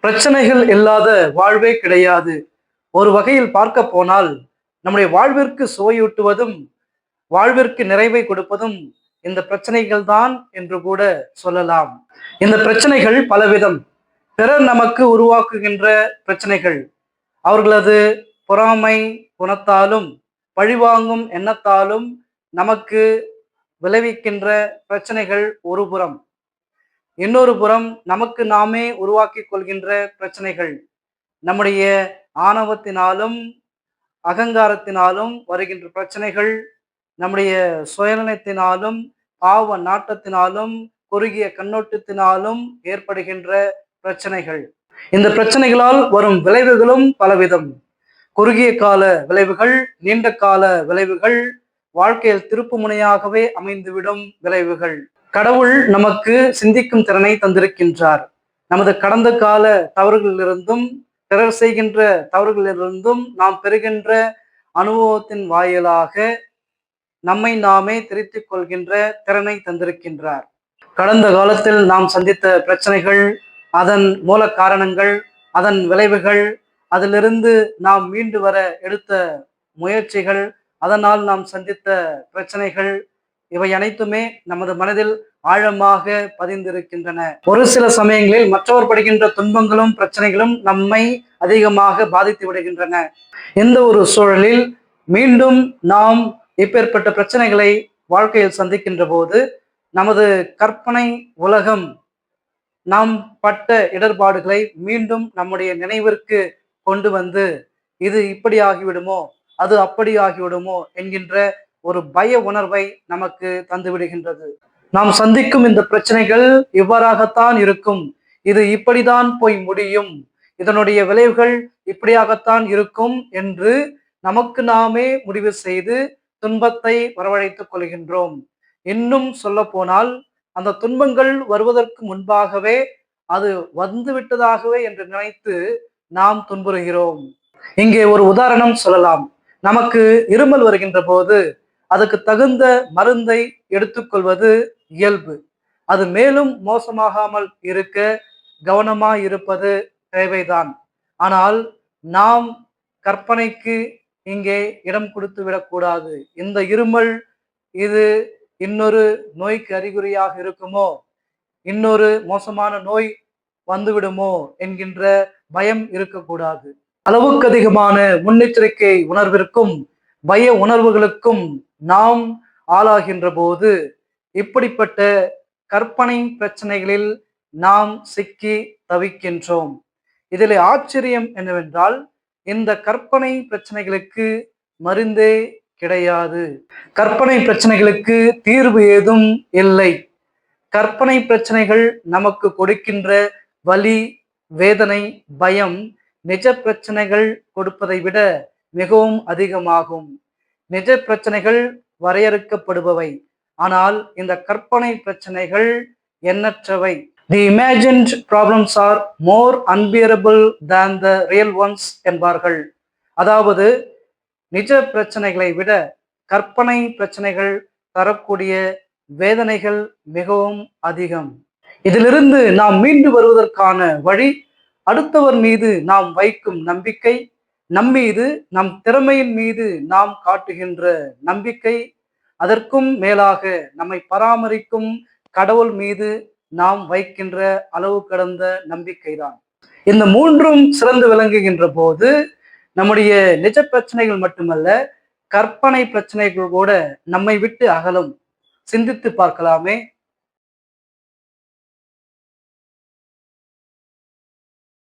பிரச்சனைகள் இல்லாத வாழ்வே கிடையாது. ஒரு வகையில் பார்க்க போனால் நம்முடைய வாழ்விற்கு சுவையூட்டுவதும் வாழ்விற்கு நிறைவை கொடுப்பதும் இந்த பிரச்சனைகள் தான் என்று கூட சொல்லலாம். இந்த பிரச்சனைகள் பலவிதம். பிறர் நமக்கு உருவாக்குகின்ற பிரச்சனைகள், அவர்களது பொறாமை குணத்தாலும் பழிவாங்கும் எண்ணத்தாலும் நமக்கு விளைவிக்கின்ற பிரச்சனைகள் ஒரு புறம். இன்னொரு புறம் நமக்கு நாமே உருவாக்கி கொள்கின்ற பிரச்சனைகள், நம்முடைய ஆணவத்தினாலும் அகங்காரத்தினாலும் வருகின்ற பிரச்சனைகள், நம்முடைய சுயநலத்தினாலும் பாவ நாட்டத்தினாலும் குறுகிய கண்ணோட்டத்தினாலும் ஏற்படுகின்ற பிரச்சனைகள். இந்த பிரச்சனைகளால் வரும் விளைவுகளும் பலவிதம். குறுகிய கால விளைவுகள், நீண்ட கால விளைவுகள், வாழ்க்கையில் திருப்பு முனையாகவே அமைந்துவிடும் விளைவுகள். கடவுள் நமக்கு சிந்திக்கும் திறனை தந்திருக்கின்றார். நமது கடந்த கால தவறுகளிலிருந்தும் பிறர் செய்கின்ற தவறுகளிலிருந்தும் நாம் பெறுகின்ற அனுபவத்தின் வாயிலாக நம்மை நாமே திருத்திக் கொள்கின்ற திறனை தந்திருக்கின்றார். கடந்த காலத்தில் நாம் சந்தித்த பிரச்சனைகள், அதன் மூல காரணங்கள், அதன் விளைவுகள், அதிலிருந்து நாம் மீண்டு வர எடுத்த முயற்சிகள், அதனால் நாம் சந்தித்த பிரச்சனைகள், இவை அனைத்துமே நமது மனதில் ஆழமாக பதிந்திருக்கின்றன. ஒரு சில சமயங்களில் மற்றவர் படுகின்ற துன்பங்களும் பிரச்சனைகளும் நம்மை அதிகமாக பாதித்து விடுகின்றன. இந்த ஒரு சூழலில் மீண்டும் நாம் இப்பேற்பட்ட பிரச்சனைகளை வாழ்க்கையில் சந்திக்கின்ற போது நமது கற்பனை உலகம் நாம் பட்ட இடர்பாடுகளை மீண்டும் நம்முடைய நினைவிற்கு கொண்டு வந்து, இது இப்படி ஆகிவிடுமோ, அது அப்படி ஆகிவிடுமோ என்கின்ற ஒரு பய உணர்வை நமக்கு தந்து விடுகின்றது. நாம் சந்திக்கும் இந்த பிரச்சனைகள் இவ்வாறாகத்தான் இருக்கும், இது இப்படிதான் போய் முடியும், இதனுடைய விளைவுகள் இப்படியாகத்தான் இருக்கும் என்று நமக்கு நாமே முடிவு செய்து துன்பத்தை வரவழைத்துக் கொள்கின்றோம். இன்னும் சொல்ல போனால், அந்த துன்பங்கள் வருவதற்கு முன்பாகவே அது வந்து விட்டதாகவே என்று நினைத்து நாம் துன்புறுகிறோம். இங்கே ஒரு உதாரணம் சொல்லலாம். நமக்கு இருமல் வருகின்ற போது அதுக்கு தகுந்த மருந்தை எடுத்துக்கொள்வது இயல்பு. அது மேலும் மோசமாகாமல் இருக்க கவனமாய் இருப்பது தேவைதான். ஆனால் நாம் கற்பனைக்கு இங்கே இடம் கொடுத்து விடக்கூடாது. இந்த இருமல் இது இன்னொரு நோய்க்கு அறிகுறியாக இருக்குமோ, இன்னொரு மோசமான நோய் வந்துவிடுமோ என்கின்ற பயம் இருக்கக்கூடாது. அளவுக்கு அதிகமான முன்னெச்சரிக்கை உணர்விற்கும் பய உணர்வுகளுக்கும் நாம் ஆளாகின்ற போது இப்படிப்பட்ட கற்பனை பிரச்சனைகளில் நாம் சிக்கி தவிக்கின்றோம். இதில் ஆச்சரியம் என்னவென்றால், இந்த கற்பனை பிரச்சனைகளுக்கு மருந்தே கிடையாது. கற்பனை பிரச்சனைகளுக்கு தீர்வு ஏதும் இல்லை. கற்பனை பிரச்சனைகள் நமக்கு கொடுக்கின்ற வலி, வேதனை, பயம் நிஜ பிரச்சனைகள் கொடுப்பதை விட மிகவும் அதிகமாகும். நிஜ பிரச்சனைகள் வரையறுக்கப்படுபவை, ஆனால் இந்த கற்பனை பிரச்சனைகள் எண்ணற்றவை. The imagined problems are more unbearable than the real ones என்பார்கள். அதாவது நிஜ பிரச்சனைகளை விட கற்பனை பிரச்சனைகள் தரக்கூடிய வேதனைகள் மிகவும் அதிகம். இதிலிருந்து நாம் மீண்டு வருவதற்கான வழி, அடுத்தவர் மீது நாம் வைக்கும் நம்பிக்கை, நம்மீது நம் திறமையின் மீது நாம் காட்டுகின்ற நம்பிக்கை, அதற்கும் மேலாக நம்மை பராமரிக்கும் கடவுள் மீது நாம் வைக்கின்ற அளவு கடந்த நம்பிக்கைதான். இந்த மூன்றும் சிறந்து விளங்குகின்ற போது நம்முடைய நிஜ பிரச்சனைகள் மட்டுமல்ல, கற்பனை பிரச்சனைகள் கூட நம்மை விட்டு அகலும். சிந்தித்து பார்க்கலாமே.